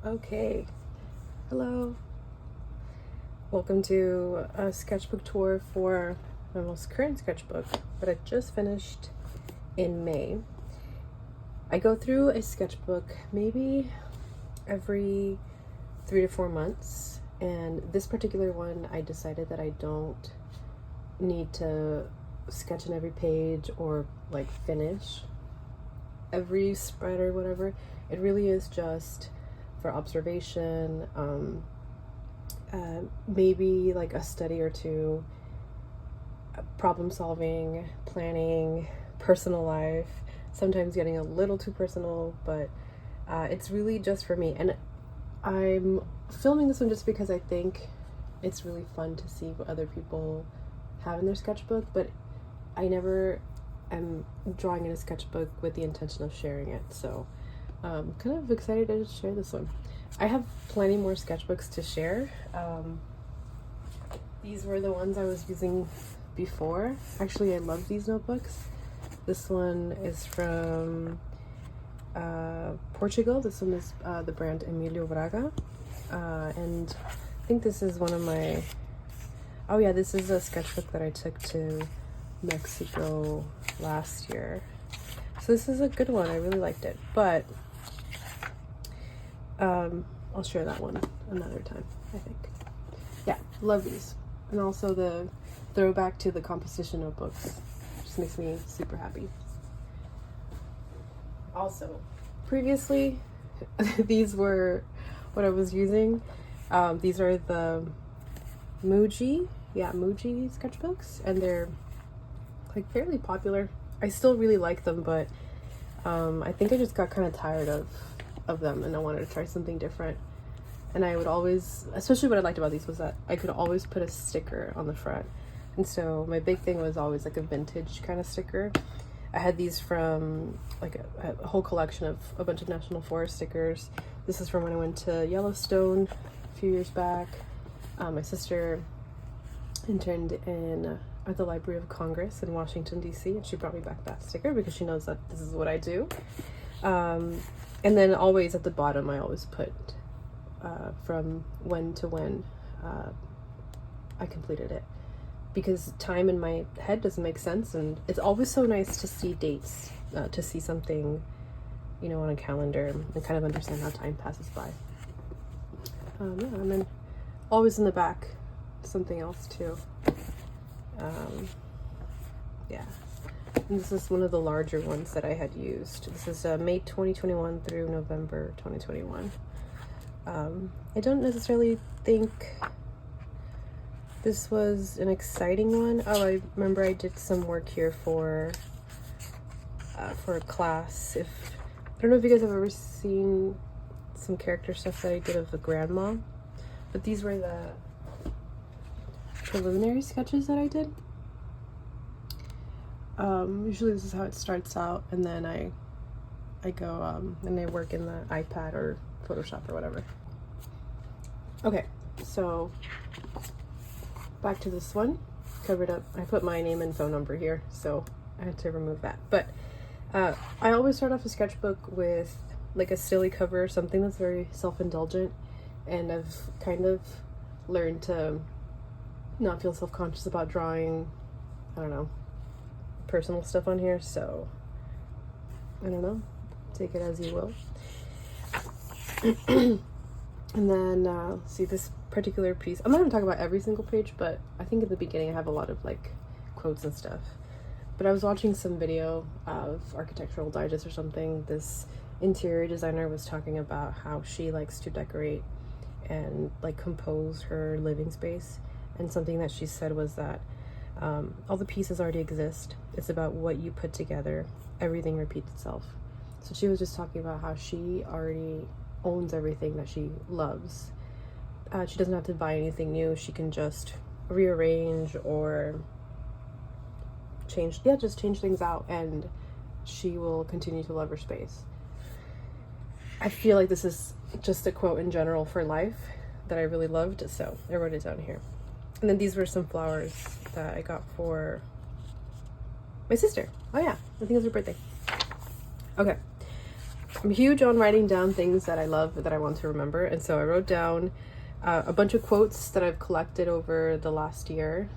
Okay, hello. Welcome to a sketchbook tour for my most current sketchbook, but I just finished in May. I go through a sketchbook maybe every 3 to 4 months, and this particular one I decided that I don't need to sketch in every page or like finish every spread or whatever. It really is just for observation, maybe like a study or two, problem solving, planning, personal life, sometimes getting a little too personal, but it's really just for me. And I'm filming this one just because I think it's really fun to see what other people have in their sketchbook, but I never am drawing in a sketchbook with the intention of sharing it, so I'm kind of excited to share this one. I have plenty more sketchbooks to share. These were the ones I was using before. Actually, I love these notebooks. This one is from Portugal. This one is the brand Emilio Braga, and I think this is one of my, oh yeah, this is a sketchbook that I took to Mexico last year. So this is a good one. I really liked it, but I'll share that one another time, I think. Yeah, love these. And also the throwback to the composition notebooks just makes me super happy. Also, previously, these were what I was using. These are the Muji sketchbooks, and they're like fairly popular. I still really like them, but I think I just got kind of tired of them, and I wanted to try something different. And I would always, especially what I liked about these was that I could always put a sticker on the front. And so my big thing was always like a vintage kind of sticker. I had these from like a whole collection of a bunch of National Forest stickers. This is from when I went to Yellowstone a few years back. My sister interned in at the Library of Congress in Washington, D.C., and she brought me back that sticker because she knows that this is what I do. And then always at the bottom, I always put from when to when I completed it, because time in my head doesn't make sense, and it's always so nice to see dates, to see something, you know, on a calendar and kind of understand how time passes by. Yeah, and then always in the back, something else too. Yeah, and this is one of the larger ones that I had used. This is May 2021 through November 2021. I don't necessarily think this was an exciting one. Oh, I remember I did some work here for a class. I don't know if you guys have ever seen some character stuff that I did of the grandma, but these were the preliminary sketches that I did. Usually this is how it starts out, and then I go and I work in the iPad or Photoshop or whatever. Okay, so back to this one. Covered up, I put my name and phone number here, so I had to remove that. But I always start off a sketchbook with like a silly cover, something that's very self-indulgent, and I've kind of learned to not feel self-conscious about drawing, I don't know, personal stuff on here, so I don't know, take it as you will. And then see this particular piece, I'm not going to talk about every single page, but I think in the beginning I have a lot of like quotes and stuff. But I was watching some video of Architectural Digest or something. This interior designer was talking about how she likes to decorate and like compose her living space, and something that she said was that all the pieces already exist. It's about what you put together. Everything repeats itself. So she was just talking about how she already owns everything that she loves. She doesn't have to buy anything new. She can just rearrange or change things out, and she will continue to love her space. I feel like this is just a quote in general for life that I really loved, so I wrote it down here. And then these were some flowers that I got for my sister. Oh yeah, I think it was her birthday. Okay, I'm huge on writing down things that I love that I want to remember, and so I wrote down a bunch of quotes that I've collected over the last year,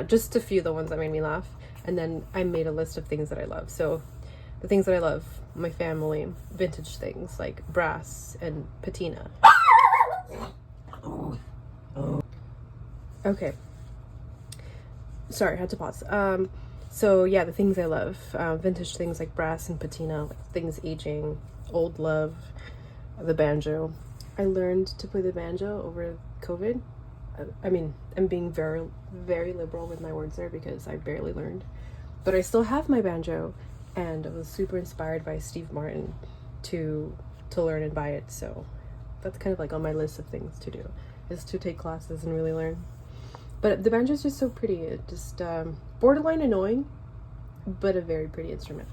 just a few of the ones that made me laugh, and then I made a list of things that I love. So the things that I love: my family, vintage things like brass and patina. Okay. Sorry, I had to pause. So yeah, the things I love, vintage things like brass and patina, like things aging, old love, the banjo. I learned to play the banjo over COVID. I mean, I'm being very, very liberal with my words there because I barely learned. But I still have my banjo, and I was super inspired by Steve Martin to learn and buy it. So that's kind of like on my list of things to do, is to take classes and really learn. But the banjo is just so pretty. It just borderline annoying, but a very pretty instrument.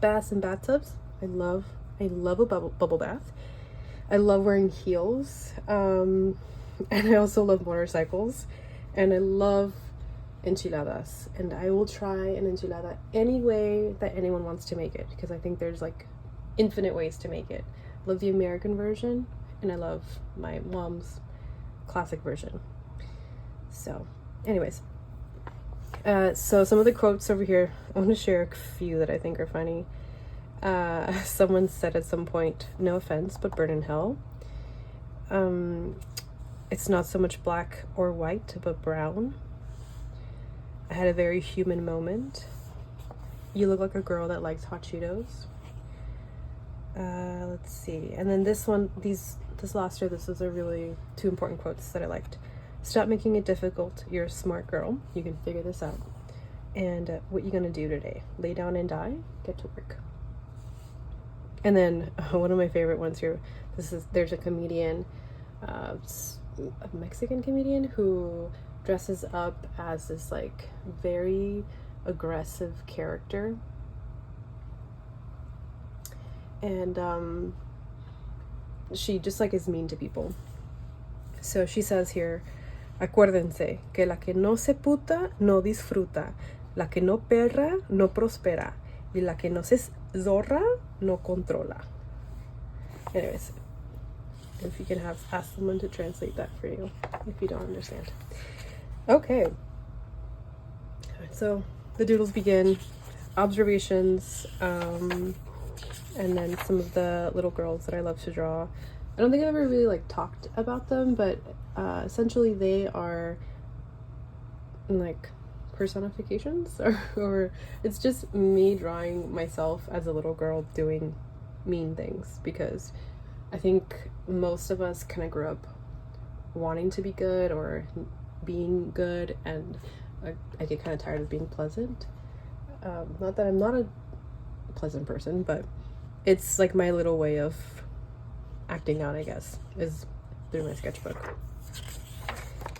Baths and bathtubs. I love a bubble bath. I love wearing heels, and I also love motorcycles, and I love enchiladas. And I will try an enchilada any way that anyone wants to make it, because I think there's like infinite ways to make it. I love the American version, and I love my mom's classic version. So anyways, so some of the quotes over here, I want to share a few that I think are funny. Someone said at some point, no offense, but burn in hell. It's not so much black or white, but brown. I had a very human moment. You look like a girl that likes hot Cheetos. Let's see. And then this one, this last year, this was a really two important quotes that I liked. Stop making it difficult. You're a smart girl. You can figure this out. And what you gonna do today? Lay down and die? Get to work. And then one of my favorite ones here. There's a comedian, a Mexican comedian who dresses up as this like very aggressive character. And she just like is mean to people. So she says here, acuérdense que la que no se puta no disfruta, la que no perra no prospera, y la que no se zorra no controla. Anyways, if you can ask someone to translate that for you if you don't understand. Okay, so the doodles begin, observations, and then some of the little girls that I love to draw. I don't think I've ever really like talked about them, but essentially they are like personifications, or it's just me drawing myself as a little girl doing mean things, because I think most of us kind of grew up wanting to be good or being good, and I get kind of tired of being pleasant. Not that I'm not a pleasant person, but it's like my little way of acting out, I guess, is through my sketchbook.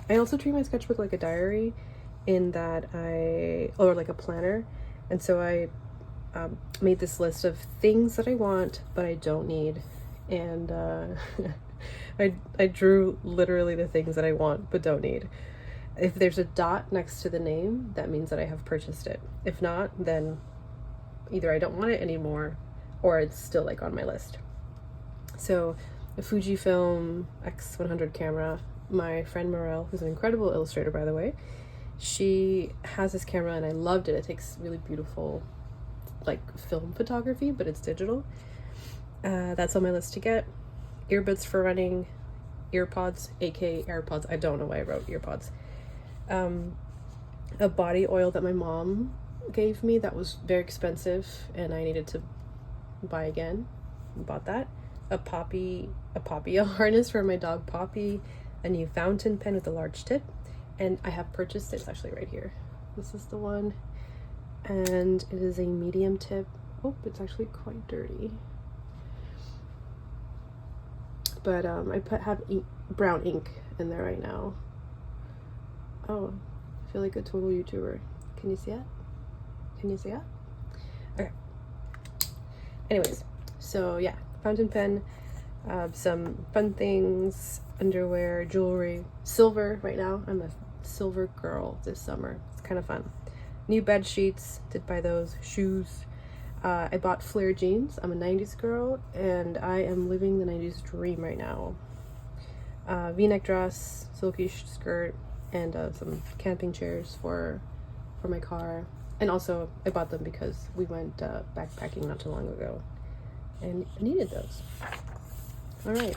I also treat my sketchbook like a diary, in that or like a planner, and so I made this list of things that I want but I don't need, and I drew literally the things that I want but don't need. If there's a dot next to the name, that means that I have purchased it. If not, then either I don't want it anymore or it's still like on my list. So the Fujifilm X100 camera, my friend Morel, who's an incredible illustrator by the way, she has this camera and I loved it. It takes really beautiful like film photography, but it's digital. That's on my list to get. Earbuds for running, earpods, aka AirPods. I don't know why I wrote earpods. A body oil that my mom gave me that was very expensive and I needed to buy again. Bought that. A poppy harness for my dog Poppy, a new fountain pen with a large tip, and I have purchased it. It's actually right here. This is the one, and it is a medium tip. Oh, it's actually quite dirty, but I have brown ink in there right now. Oh, I feel like a total YouTuber. Can you see it? Can you see it? Okay. Anyways, so yeah, fountain pen, some fun things, underwear, jewelry, silver. Right now, I'm a silver girl this summer. It's kind of fun. New bed sheets, did buy those. Shoes, I bought flare jeans. I'm a 90s girl and I am living the 90s dream right now. V-neck dress, silky skirt, and some camping chairs for my car. And also I bought them because we went backpacking not too long ago and I needed those. All right.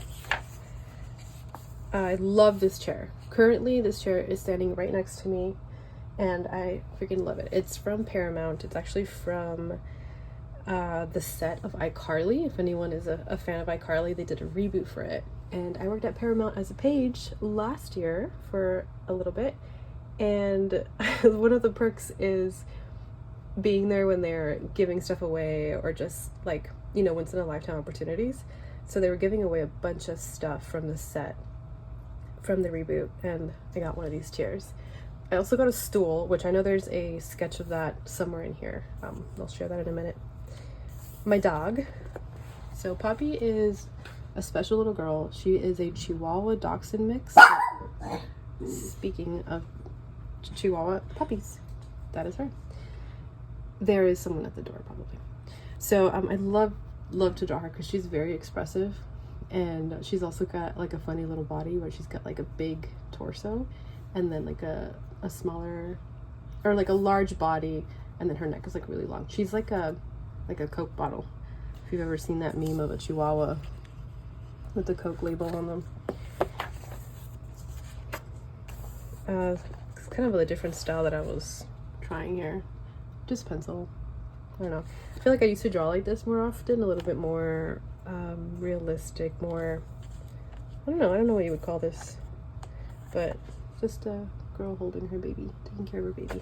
I love this chair. Currently, this chair is standing right next to me, and I freaking love it. It's from Paramount. It's actually from the set of iCarly. If anyone is a fan of iCarly, they did a reboot for it. And I worked at Paramount as a page last year for a little bit, and one of the perks is being there when they're giving stuff away, or just like, you know, once in a lifetime opportunities. So they were giving away a bunch of stuff from the set from the reboot, and I got one of these chairs. I also got a stool, which I know there's a sketch of that somewhere in here. I'll share that in a minute. My dog. So Poppy is a special little girl. She is a Chihuahua Dachshund mix. Speaking of Chihuahua puppies, that is her. There is someone at the door probably. So I love to draw her because she's very expressive. And she's also got like a funny little body where she's got like a big torso and then like a smaller, or like a large body, and then her neck is like really long. She's like a Coke bottle. If you've ever seen that meme of a Chihuahua with the Coke label on them. It's kind of a different style that I was trying here. Just pencil. I don't know. I feel like I used to draw like this more often, a little bit more realistic, more, I don't know what you would call this, but just a girl holding her baby, taking care of her baby.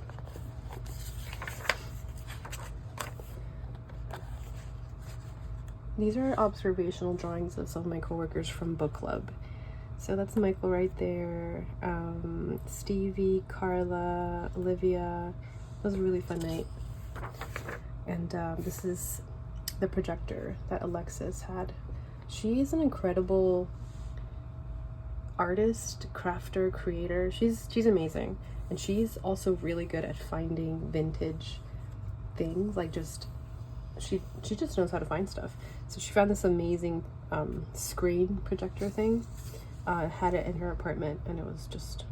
These are observational drawings of some of my coworkers from book club. So that's Michael right there, Stevie, Carla, Olivia. It was a really fun night. And this is the projector that Alexis had. She is an incredible artist, crafter, creator. She's amazing, and she's also really good at finding vintage things. Like she just knows how to find stuff. So she found this amazing screen projector thing, had it in her apartment, and it was just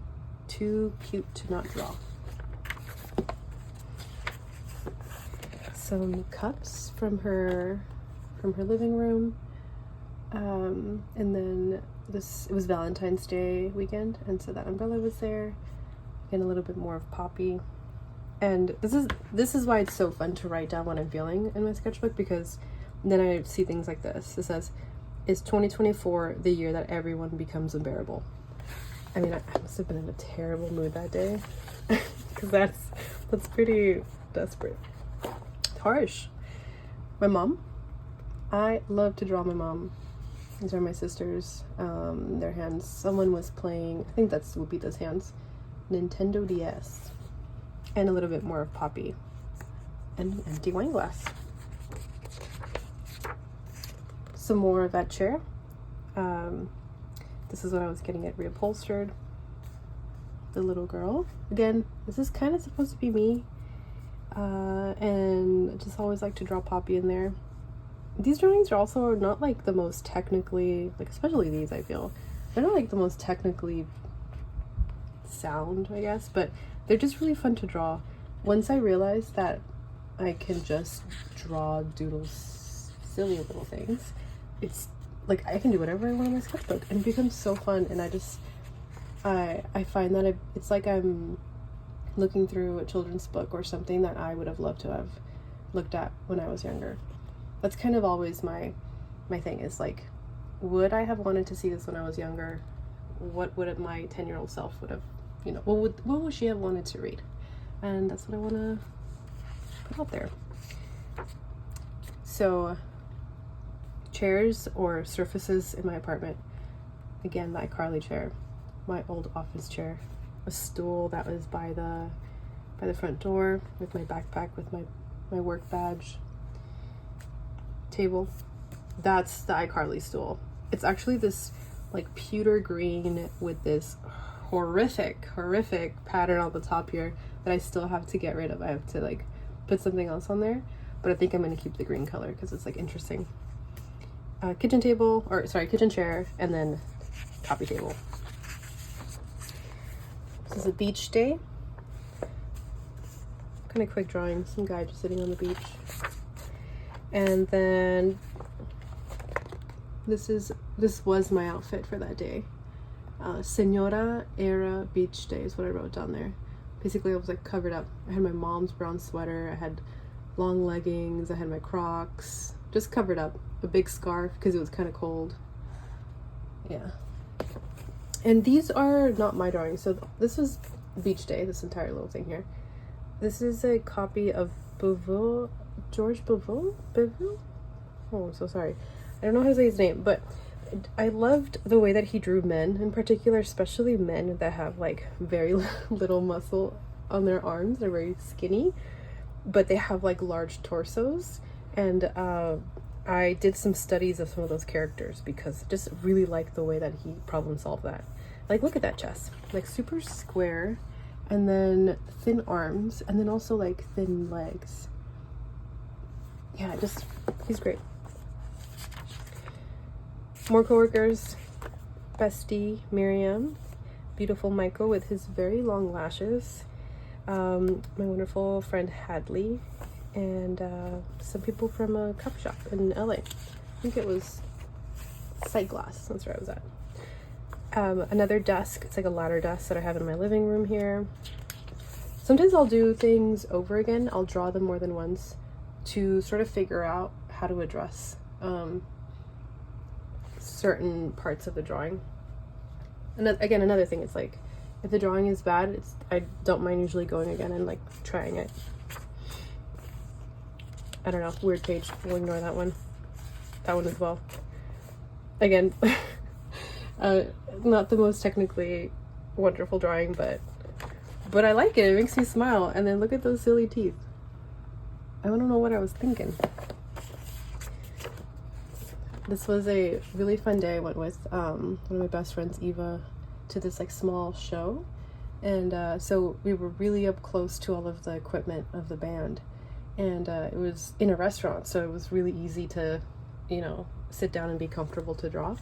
too cute to not draw. Some cups from her living room, and then it was Valentine's Day weekend, and so that umbrella was there. Again, a little bit more of Poppy. And this is why it's so fun to write down what I'm feeling in my sketchbook, because then I see things like this. It says, "Is 2024 the year that everyone becomes unbearable?" I mean, I must have been in a terrible mood that day, because that's pretty desperate. Harsh. My mom. I love to draw my mom. These are my sisters. Their hands. Someone was playing, I think that's Lupita's hands, Nintendo DS. And a little bit more of Poppy. And an empty wine glass. Some more of that chair. This is what I was getting it reupholstered. The little girl. Again, this is kind of supposed to be me. And I just always like to draw Poppy in there. These drawings are also not like the most technically, like especially these, I feel, they're not like the most technically sound, I guess, but they're just really fun to draw. Once I realized that I can just draw doodles, silly little things, it's like I can do whatever I want in my sketchbook, and it becomes so fun. And I find that it's like I'm looking through a children's book or something that I would have loved to have looked at when I was younger. That's kind of always my thing, is like, would I have wanted to see this when I was younger? What would my 10-year-old self would have, you know, what would she have wanted to read? And that's what I want to put out there. So chairs or surfaces in my apartment. Again, my iCarly chair, my old office chair, a stool that was by the front door with my backpack with my work badge, table. That's the iCarly stool. It's actually this like pewter green with this horrific pattern on the top here that I still have to get rid of. I have to like put something else on there, but I think I'm going to keep the green color because it's like interesting. Kitchen table, or sorry, kitchen chair, and then coffee table. This is a beach day. Kind of quick drawing, some guy just sitting on the beach. And then this was my outfit for that day. Senora Era Beach Day is what I wrote down there. Basically, I was like covered up. I had my mom's brown sweater, I had long leggings, I had my Crocs, just covered up. A big scarf because it was kind of cold. Yeah. And these are not my drawings. So this was Beach Day, this entire little thing here. This is a copy of Beauvau, George Beauvau? Beauvau? Oh, I'm so sorry. I don't know how to say his name, but I loved the way that he drew men in particular, especially men that have like very little muscle on their arms. They're very skinny, but they have like large torsos. And I did some studies of some of those characters because I just really like the way that he problem solved that. Like, look at that chest, like super square, and then thin arms, and then also like thin legs. Yeah, just, he's great. More coworkers. Bestie Miriam, beautiful Michael with his very long lashes, my wonderful friend Hadley, and some people from a coffee shop in LA. I think it was Sight Glass, that's where I was at. Another desk, it's like a ladder desk that I have in my living room here. Sometimes I'll do things over again. I'll draw them more than once to sort of figure out how to address certain parts of the drawing. And again, another thing, it's like if the drawing is bad, I don't mind usually going again and like trying it. I don't know, weird page, we'll ignore that one. That one as well. Again, not the most technically wonderful drawing, but I like it. It makes me smile. And then look at those silly teeth. I don't know what I was thinking. This was a really fun day. I went with one of my best friends, Eva, to this like small show. And so we were really up close to all of the equipment of the band. And it was in a restaurant, so it was really easy to, you know, sit down and be comfortable to draw.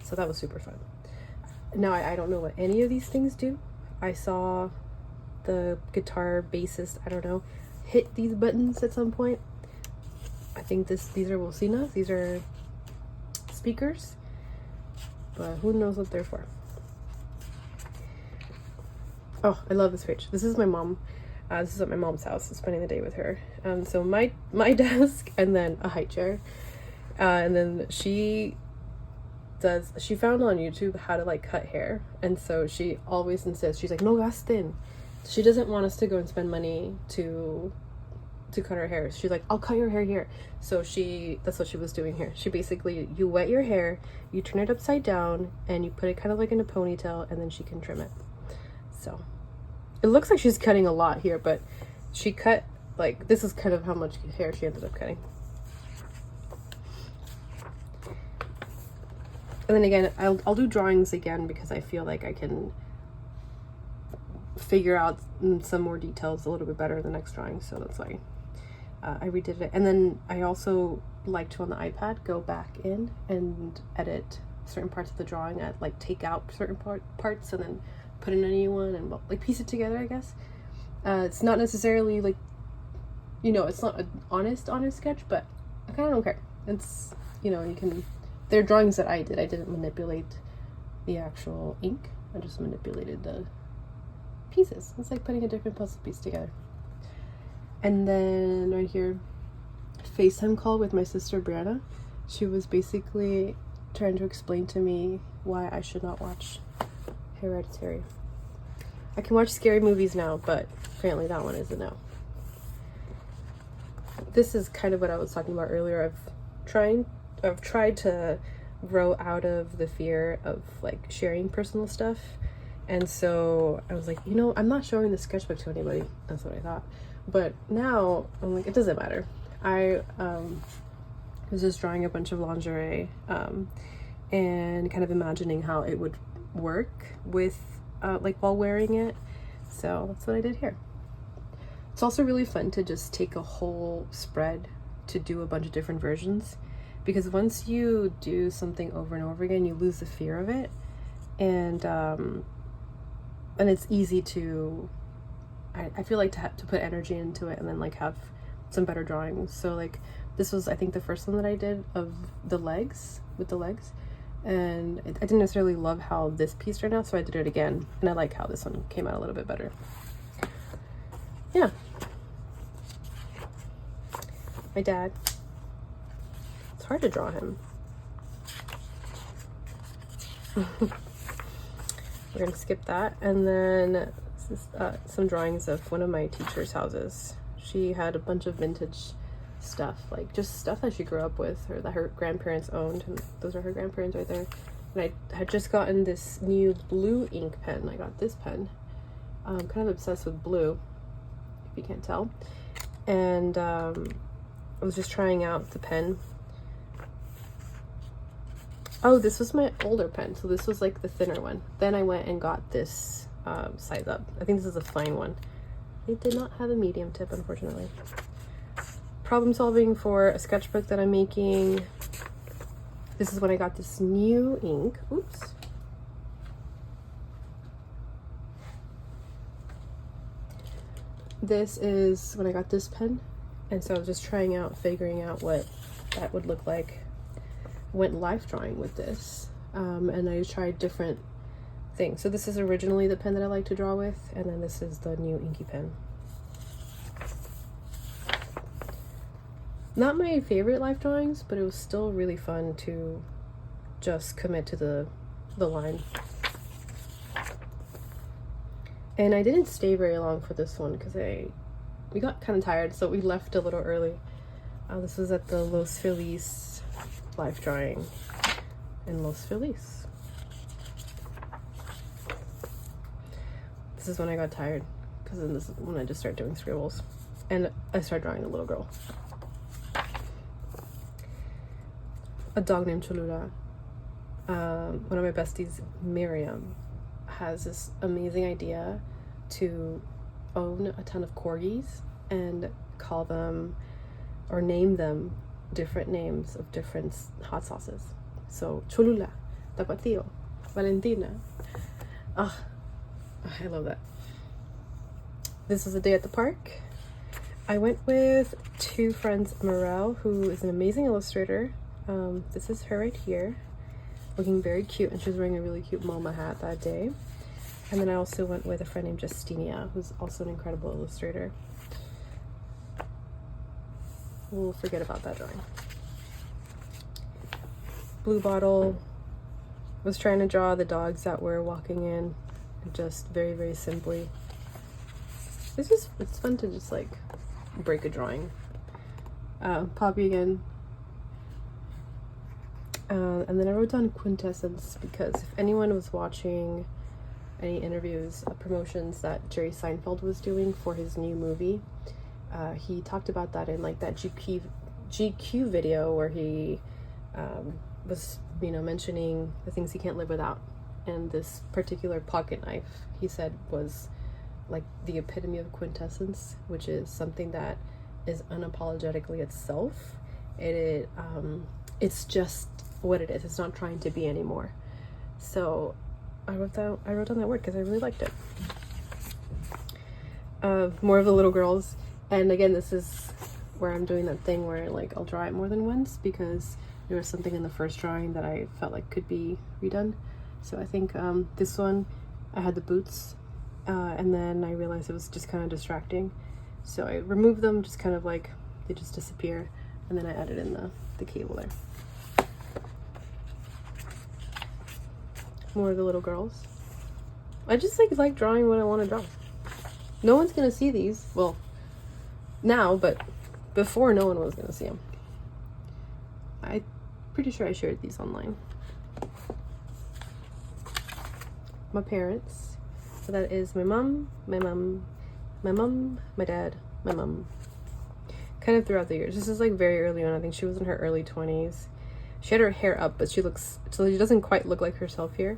So that was super fun. Now, I don't know what any of these things do. I saw the guitar bassist, I don't know, hit these buttons at some point. I think these are bocinas. These are speakers. But who knows what they're for. Oh, I love this page. This is my mom. This is at my mom's house, spending the day with her. So my desk, and then a high chair. And then she found on YouTube how to like cut hair. And so she always insists, she's like, no gasten. She doesn't want us to go and spend money to cut her hair. She's like, I'll cut your hair here. So that's what she was doing here. She basically, you wet your hair, you turn it upside down, and you put it kind of like in a ponytail, and then she can trim it. So it looks like she's cutting a lot here, but she cut, like, this is kind of how much hair she ended up cutting. And then again, I'll do drawings again because I feel like I can figure out some more details a little bit better in the next drawing, so that's why I redid it. And then I also like to, on the iPad, go back in and edit certain parts of the drawing, like take out certain parts and then put in a new one and like piece it together, I guess. It's not necessarily like, you know, it's not an honest sketch, but I kind of don't care. It's, you know, you can, they're drawings that I did. I didn't manipulate the actual ink. I just manipulated the pieces. It's like putting a different puzzle piece together. And then right here, FaceTime call with my sister Brianna. She was basically trying to explain to me why I should not watch Hereditary. I can watch scary movies now, but apparently that one is a no. This is kind of what I was talking about earlier. I've tried to grow out of the fear of like sharing personal stuff. And so I was like, you know, I'm not showing the sketchbook to anybody. That's what I thought. But now I'm like, it doesn't matter. I was just drawing a bunch of lingerie and kind of imagining how it would work with like while wearing it. So that's what I did here. It's also really fun to just take a whole spread to do a bunch of different versions, because once you do something over and over again, you lose the fear of it, and it's easy to, I feel like to put energy into it and then like have some better drawings. So like this was, I think, the first one that I did of the legs, with the legs, and I didn't necessarily love how this piece turned out, so I did it again, and I like how this one came out a little bit better. Yeah. My dad. It's hard to draw him. We're gonna skip that, and then this is, some drawings of one of my teacher's houses. She had a bunch of vintage stuff, like just stuff that she grew up with or that her grandparents owned, and those are her grandparents right there. And I had just gotten this new blue ink pen. I got this pen. I'm kind of obsessed with blue, if you can't tell. And I was just trying out the pen. Oh, this was my older pen, so this was like the thinner one. Then I went and got this size up. I think this is a fine one. It did not have a medium tip, unfortunately. Problem solving for a sketchbook that I'm making. This is when I got this new ink. Oops. This is when I got this pen, and so I was just trying out, figuring out what that would look like. Went life drawing with this, and I tried different things. So this is originally the pen that I like to draw with, and then this is the new inky pen. Not my favorite life drawings, but it was still really fun to just commit to the line. And I didn't stay very long for this one because we got kind of tired, so we left a little early. This was at the Los Feliz life drawing in Los Feliz. This is when I got tired, because then this is when I just started doing scribbles, and I started drawing a little girl. A dog named Cholula. One of my besties, Miriam, has this amazing idea to own a ton of corgis and call them or name them different names of different hot sauces. So Cholula, Tapatio, Valentina. Ah, I love that. This was a day at the park. I went with two friends, Morel, who is an amazing illustrator. This is her right here, looking very cute, and she was wearing a really cute mama hat that day. And then I also went with a friend named Justinia, who's also an incredible illustrator. We'll forget about that drawing. Blue bottle. Was trying to draw the dogs that were walking in, just very, very simply. It's fun to just like break a drawing. Poppy again. And then I wrote down quintessence, because if anyone was watching any interviews, promotions that Jerry Seinfeld was doing for his new movie, he talked about that in like that GQ video where he was, you know, mentioning the things he can't live without. And this particular pocket knife, he said, was like the epitome of quintessence, which is something that is unapologetically itself. It's just what it is. It's not trying to be anymore. So I wrote down that word because I really liked it. More of the little girls, and again, this is where I'm doing that thing where like I'll draw it more than once, because there was something in the first drawing that I felt like could be redone. So I think this one, I had the boots, and then I realized it was just kind of distracting, so I removed them, just kind of like they just disappear, and then I added in the cable there. More of the little girls. I just like drawing what I want to draw. No one's gonna see these, well, now, but before no one was gonna see them. I'm pretty sure I shared these online. My parents. So that is my mom, my dad, my mom. Kind of throughout the years. This is like very early on. I think she was in her early 20s. She had her hair up, but she doesn't quite look like herself here.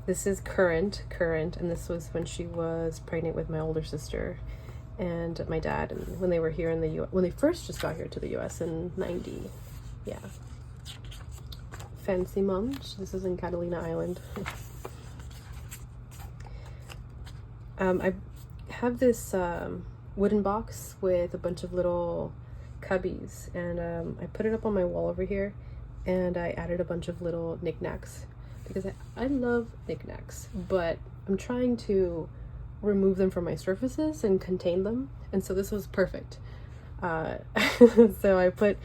This is current, and this was when she was pregnant with my older sister, and my dad, and when they were here in the U.S., when they first just got here to the U.S. in 90. Yeah. Fancy Mom. This is in Catalina Island. I have this wooden box with a bunch of little cubbies, and I put it up on my wall over here, and I added a bunch of little knickknacks because I love knickknacks, but I'm trying to remove them from my surfaces and contain them, and so this was perfect. So I put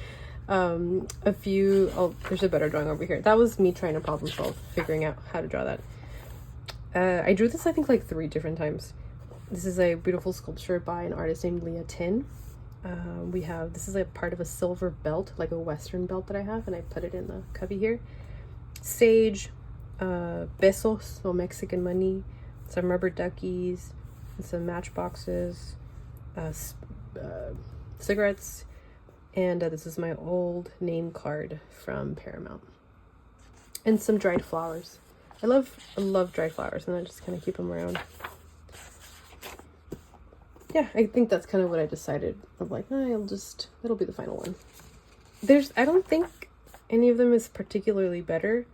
a few, oh, there's a better drawing over here. That was me trying to problem solve, figuring out how to draw that. I drew this I think like 3 different times. This is a beautiful sculpture by an artist named Leah Tin. This is a part of a silver belt, like a Western belt that I have, and I put it in the cubby here. Sage, pesos, or Mexican money, some rubber duckies, and some matchboxes, cigarettes, and this is my old name card from Paramount, and some dried flowers. I love dried flowers, and I just kind of keep them around. Yeah, I think that's kind of what I decided. I'm like, it'll be the final one. I don't think any of them is particularly better.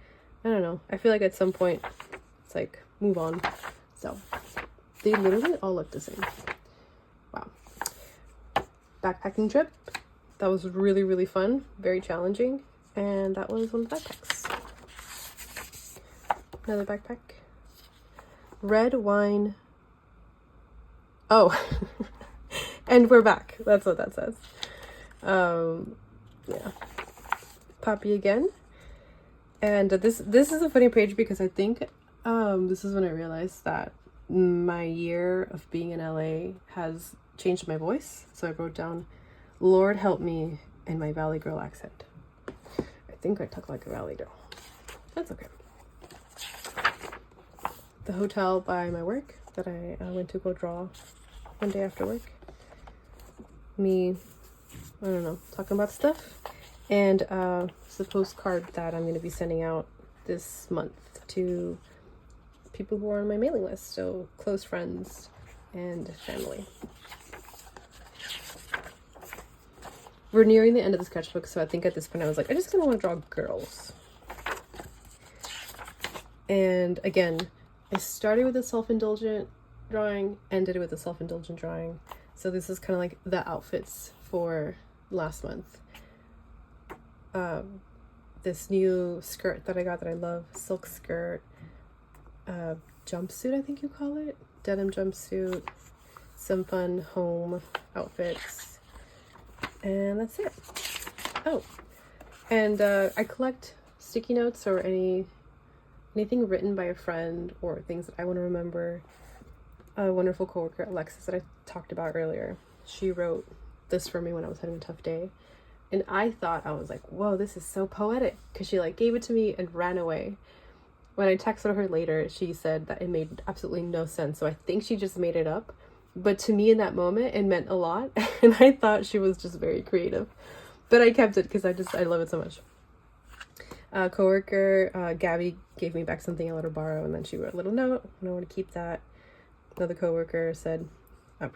I don't know. I feel like at some point it's like, move on. So they literally all look the same. Wow. Backpacking trip. That was really, really fun. Very challenging. And that was one of the backpacks. Another backpack. Red wine. Oh. And we're back. That's what that says. Yeah. Poppy again. And this is a funny page because I think this is when I realized that my year of being in LA has changed my voice. So I wrote down, Lord help me in my Valley Girl accent. I think I talk like a Valley girl. That's okay. The hotel by my work that I went to go draw one day after work. Me, I don't know, talking about stuff. And it's the postcard that I'm going to be sending out this month to people who are on my mailing list. So close friends and family. We're nearing the end of the sketchbook, so I think at this point I was like, I just kind of want to draw girls. And again, I started with a self-indulgent drawing, ended with a self-indulgent drawing. So this is kind of like the outfits for last month. This new skirt that I got that I love, silk skirt, jumpsuit I think you call it, denim jumpsuit, some fun home outfits, and that's it. Oh, and I collect sticky notes or anything written by a friend or things that I want to remember. A wonderful coworker, Alexis, that I talked about earlier, she wrote this for me when I was having a tough day, and I was like, whoa, this is so poetic, because she like gave it to me and ran away. When I texted her later, she said that it made absolutely no sense, so I think she just made it up, but to me in that moment it meant a lot. And I thought she was just very creative, but I kept it because I love it so much. Coworker Gabby gave me back something I let her borrow, and then she wrote a little note, and I want to keep that. Another coworker said,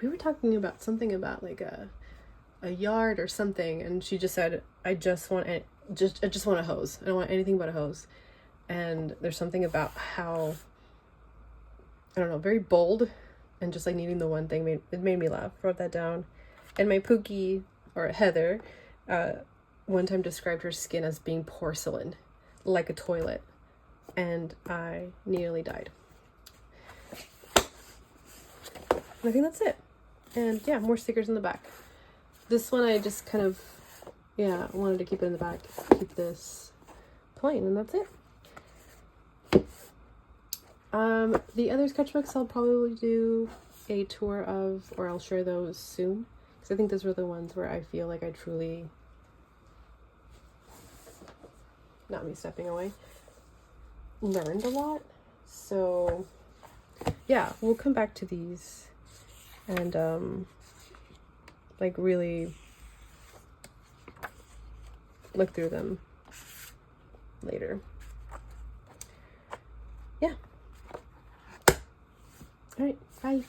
we were talking about something about like a yard or something, and she just said, I just want a hose. I don't want anything but a hose. And there's something about how, I don't know, very bold, and just like needing the one thing it made me laugh. Wrote that down. And my Pookie, or Heather, one time described her skin as being porcelain, like a toilet, and I nearly died. I think that's it. And yeah, more stickers in the back. This one I just kind of, wanted to keep it in the back, keep this plain, and that's it. The other sketchbooks I'll probably do a tour of, or I'll share those soon, because I think those were the ones where I feel like I truly, not me stepping away, learned a lot. So yeah, we'll come back to these and like really look through them later. Yeah. All right, bye.